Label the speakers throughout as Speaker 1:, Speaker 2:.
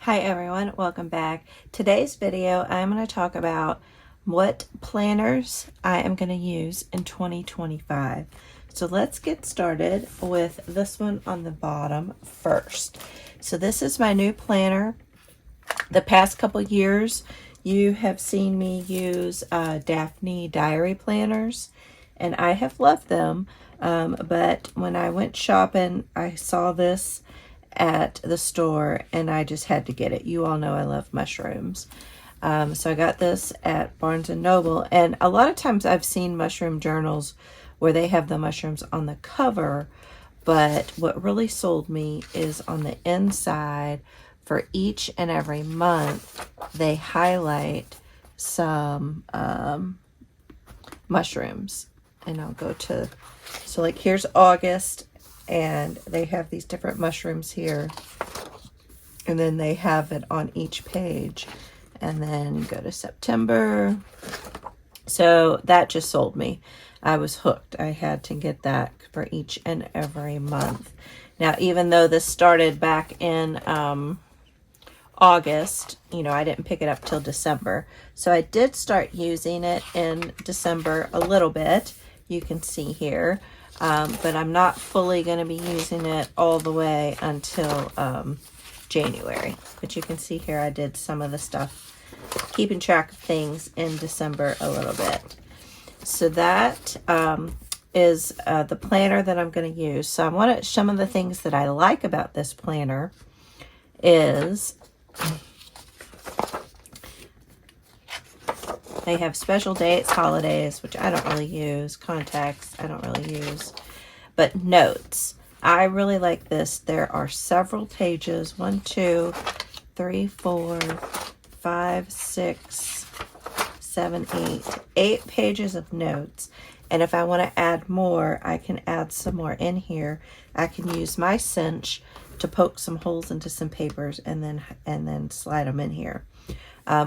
Speaker 1: Hi everyone, welcome back. Today's video I'm going to talk about what planners I am going to use in 2025. So let's get started with this one on the bottom first. So this is my new planner. The past couple years you have seen me use Daphne diary planners and I have loved them, but when I went shopping I saw this at the store and I just had to get it. You all know I love mushrooms. So I got this at Barnes & Noble, and a lot of times I've seen mushroom journals where they have the mushrooms on the cover, but what really sold me is on the inside. For each and every month they highlight some mushrooms, and I'll go to, so like here's August, and they have these different mushrooms here, and then they have it on each page, and then go to September. So that just sold me. I was hooked. I had to get that for each and every month. Now, even though this started back in August, you know, I didn't pick it up till December. So I did start using it in December a little bit. You can see here. But I'm not fully going to be using it all the way until January. But you can see here I did some of the stuff, keeping track of things in December a little bit. So that is the planner that I'm going to use. So I want to, some of the things that I like about this planner is they have special dates, holidays, which I don't really use. Contacts, I don't really use. But notes, I really like this. There are several pages. 1, 2, 3, 4, 5, 6, 7, 8 pages of notes. And if I want to add more, I can add some more in here. I can use my cinch to poke some holes into some papers and then slide them in here.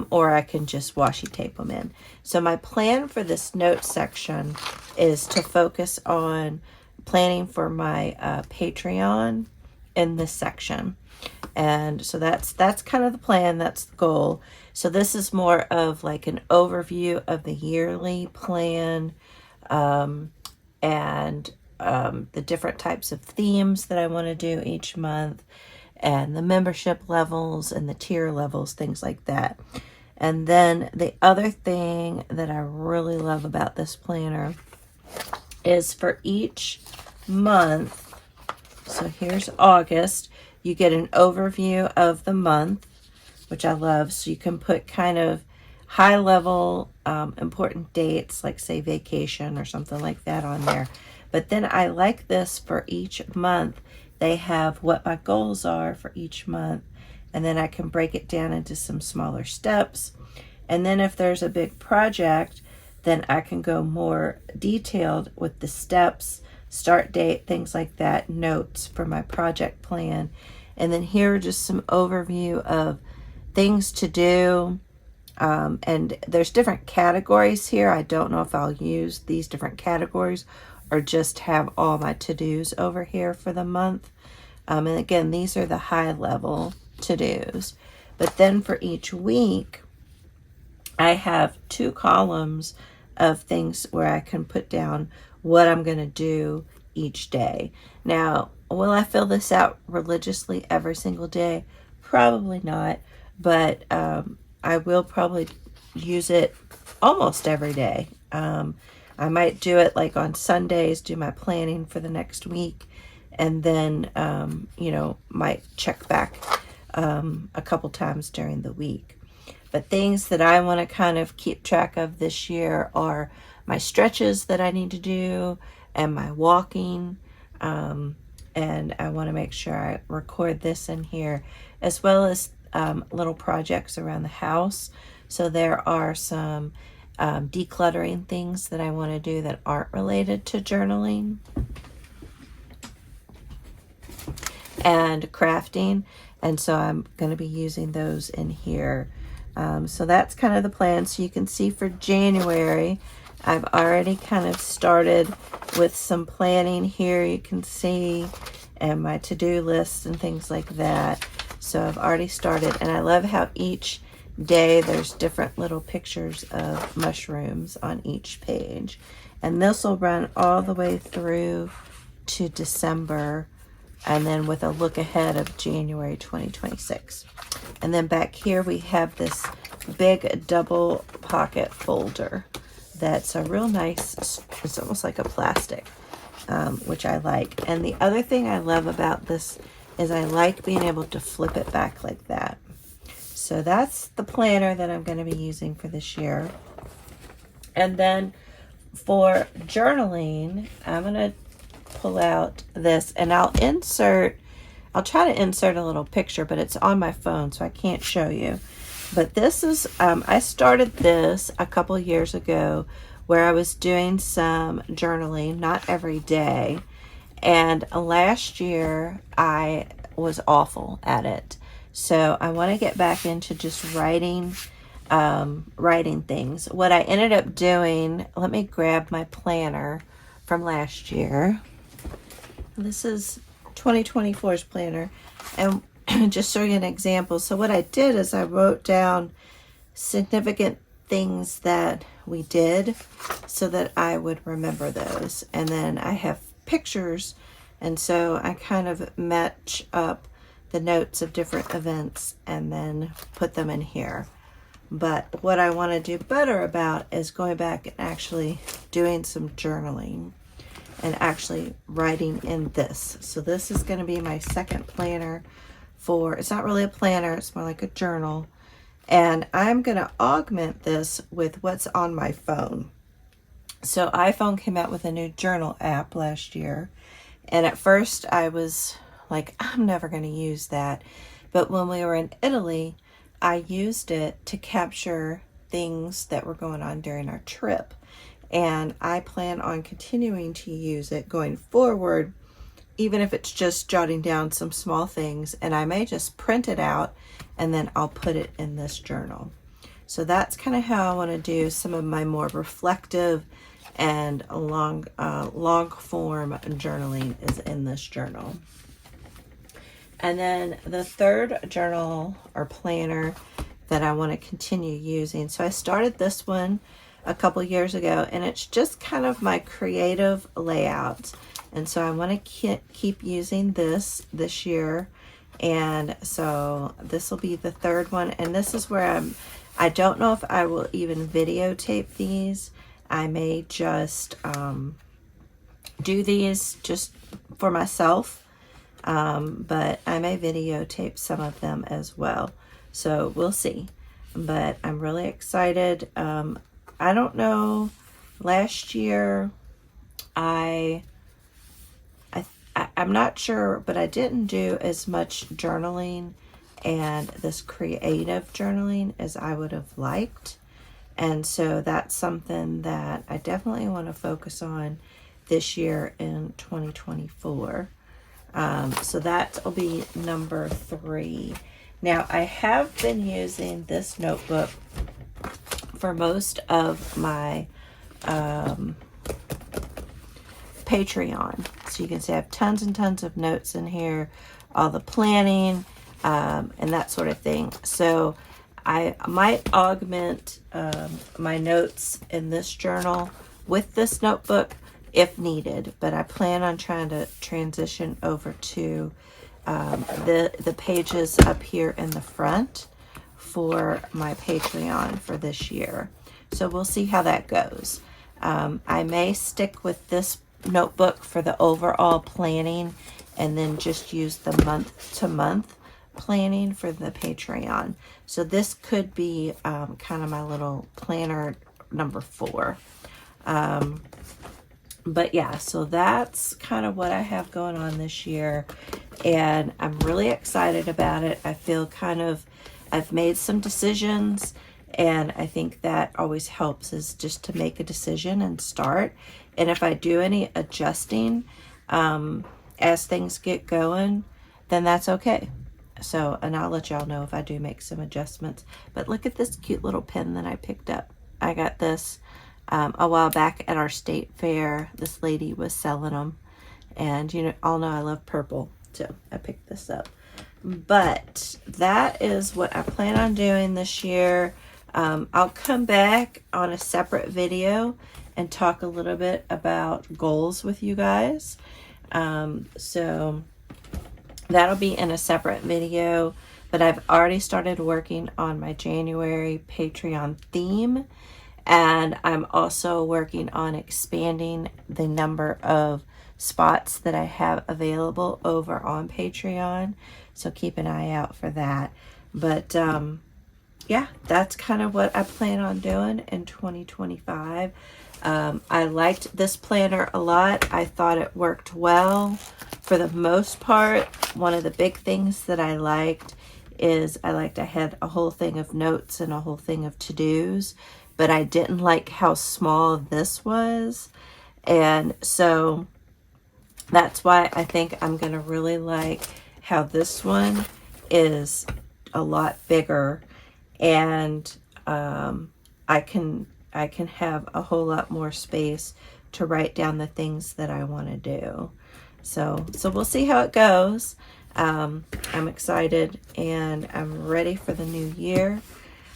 Speaker 1: Or I can just washi tape them in. So my plan for this note section is to focus on planning for my Patreon in this section. And so that's kind of the plan, that's the goal. So this is more of like an overview of the yearly plan, and the different types of themes that I want to do each month, and the membership levels and the tier levels, things like that. And then the other thing that I really love about this planner is for each month, so here's August, you get an overview of the month, which I love. So you can put kind of high level important dates, like say vacation or something like that on there. But then I like this for each month. They have what my goals are for each month, and then I can break it down into some smaller steps. And then if there's a big project, then I can go more detailed with the steps, start date, things like that, notes for my project plan. And then here are just some overview of things to do. And there's different categories here. I don't know if I'll use these different categories or just have all my to-dos over here for the month. And again, these are the high level to-dos. But then for each week, I have 2 columns of things where I can put down what I'm going to do each day. Now, will I fill this out religiously every single day? Probably not, but I will probably use it almost every day. I might do it like on Sundays, do my planning for the next week, and then, you know, might check back a couple times during the week. But things that I want to kind of keep track of this year are my stretches that I need to do and my walking. And I want to make sure I record this in here, as well as little projects around the house. So there are some decluttering things that I want to do that aren't related to journaling and crafting, and so I'm going to be using those in here. So that's kind of the plan. So you can see for January I've already kind of started with some planning here, you can see, and my to-do lists and things like that. So I've already started, and I love how each day there's different little pictures of mushrooms on each page. And this will run all the way through to December, and then with a look ahead of January 2026. And then back here we have this big double pocket folder that's a real nice, it's almost like a plastic, which I like. And the other thing I love about this is I like being able to flip it back like that. So that's the planner that I'm going to be using for this year. And then for journaling, I'm going to pull out this, and I'll try to insert a little picture, but it's on my phone, so I can't show you. But this is, I started this a couple years ago where I was doing some journaling, not every day. And last year I was awful at it. So I want to get back into just writing things. What I ended up doing, let me grab my planner from last year. This is 2024's planner, and just show you an example. So what I did is I wrote down significant things that we did so that I would remember those. And then I have pictures, and so I kind of match up the notes of different events and then put them in here. But what I want to do better about is going back and actually doing some journaling and actually writing in this. So this is going to be my second planner for, it's not really a planner, it's more like a journal. And I'm going to augment this with what's on my phone. So iPhone came out with a new journal app last year. And at first I was like, I'm never going to use that. But when we were in Italy, I used it to capture things that were going on during our trip. And I plan on continuing to use it going forward, even if it's just jotting down some small things. And I may just print it out and then I'll put it in this journal. So that's kind of how I want to do some of my more reflective and long form journaling is in this journal. And then the third journal or planner that I want to continue using. So I started this one a couple years ago, and it's just kind of my creative layout. And so I want to keep using this year. And so this will be the third one. And this is where I don't know if I will even videotape these. I may just do these just for myself. But I may videotape some of them as well. So we'll see. But I'm really excited. I don't know. Last year, I'm not sure, but I didn't do as much journaling and this creative journaling as I would have liked. And so that's something that I definitely want to focus on this year in 2024. So that will be number 3. Now, I have been using this notebook for most of my Patreon. So you can see I have tons and tons of notes in here, all the planning, and that sort of thing. So I might augment my notes in this journal with this notebook if needed, but I plan on trying to transition over to the pages up here in the front for my Patreon for this year. So we'll see how that goes. I may stick with this notebook for the overall planning and then just use the month-to-month planning for the Patreon. So this could be kind of my little planner number 4. But yeah, so that's kind of what I have going on this year, and I'm really excited about it. I feel I've made some decisions, and I think that always helps is just to make a decision and start. And if I do any adjusting as things get going, then that's okay. So, and I'll let y'all know if I do make some adjustments. But look at this cute little pen that I picked up. I got this a while back at our state fair. This lady was selling them, and you know, all know I love purple, so I picked this up. But that is what I plan on doing this year. I'll come back on a separate video and talk a little bit about goals with you guys. So that'll be in a separate video, but I've already started working on my January Patreon theme, and I'm also working on expanding the number of spots that I have available over on Patreon. So keep an eye out for that. But yeah, that's kind of what I plan on doing in 2025. I liked this planner a lot. I thought it worked well for the most part. One of the big things that I liked is I had a whole thing of notes and a whole thing of to-dos, but I didn't like how small this was. And so that's why I think I'm going to really like how this one is a lot bigger, and I can have a whole lot more space to write down the things that I want to do. So we'll see how it goes. I'm excited and I'm ready for the new year.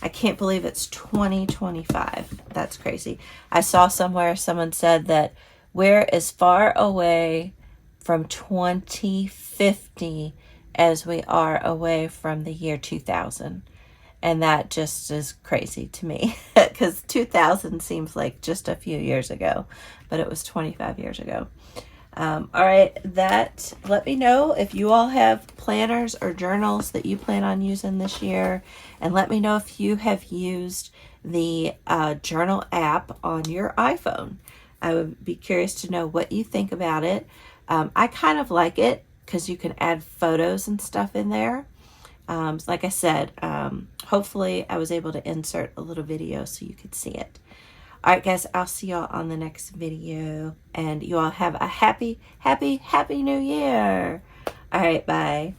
Speaker 1: I can't believe it's 2025. That's crazy. I saw somewhere someone said that we're as far away from 2050 as we are away from the year 2000. And that just is crazy to me because 2000 seems like just a few years ago, but it was 25 years ago. All right, let me know if you all have planners or journals that you plan on using this year, and let me know if you have used the journal app on your iPhone. I would be curious to know what you think about it. I kind of like it because you can add photos and stuff in there. Like I said, hopefully I was able to insert a little video so you could see it. All right, guys, I'll see y'all on the next video, and you all have a happy, happy, happy new year. All right, bye.